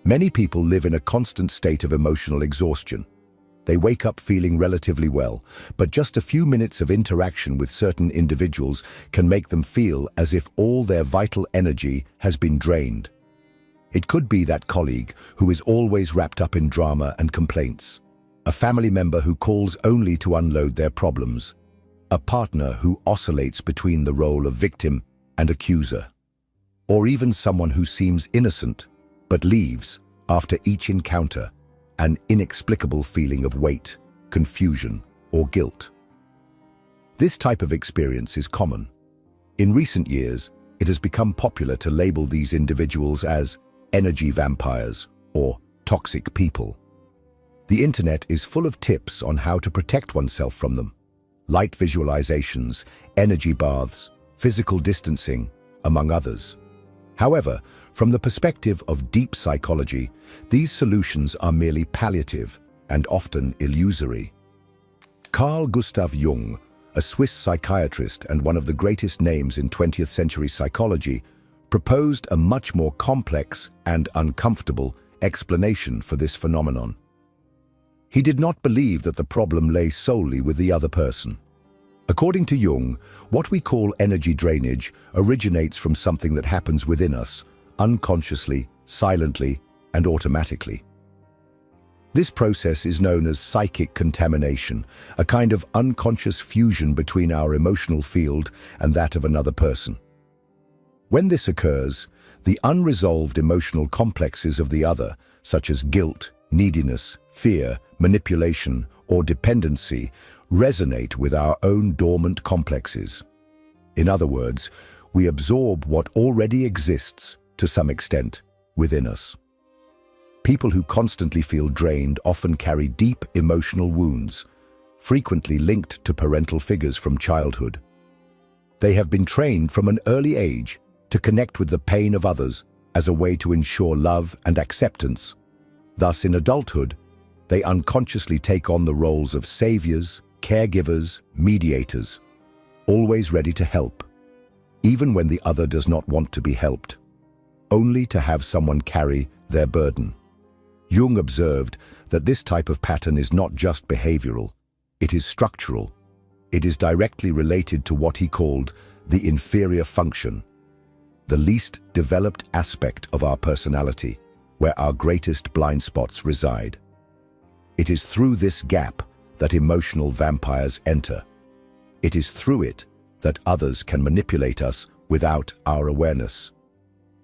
Many people live in a constant state of emotional exhaustion. They wake up feeling relatively well, but just a few minutes of interaction with certain individuals can make them feel as if all their vital energy has been drained. It could be that colleague who is always wrapped up in drama and complaints, a family member who calls only to unload their problems, a partner who oscillates between the role of victim and accuser, or even someone who seems innocent but leaves, after each encounter, an inexplicable feeling of weight, confusion, or guilt. This type of experience is common. In recent years, it has become popular to label these individuals as energy vampires or toxic people. The internet is full of tips on how to protect oneself from them. Light visualizations, energy baths, physical distancing, among others. However, from the perspective of deep psychology, these solutions are merely palliative and often illusory. Carl Gustav Jung, a Swiss psychiatrist and one of the greatest names in 20th century psychology, proposed a much more complex and uncomfortable explanation for this phenomenon. He did not believe that the problem lay solely with the other person. According to Jung, what we call energy drainage originates from something that happens within us, unconsciously, silently, and automatically. This process is known as psychic contamination, a kind of unconscious fusion between our emotional field and that of another person. When this occurs, the unresolved emotional complexes of the other, such as guilt, neediness, fear, manipulation, or dependency, resonate with our own dormant complexes. In other words, we absorb what already exists, to some extent, within us. People who constantly feel drained often carry deep emotional wounds, frequently linked to parental figures from childhood. They have been trained from an early age to connect with the pain of others as a way to ensure love and acceptance. Thus, in adulthood, they unconsciously take on the roles of saviors, caregivers, mediators, always ready to help, even when the other does not want to be helped, only to have someone carry their burden. Jung observed that this type of pattern is not just behavioral, it is structural. It is directly related to what he called the inferior function, the least developed aspect of our personality, where our greatest blind spots reside. It is through this gap that emotional vampires enter. It is through it that others can manipulate us without our awareness.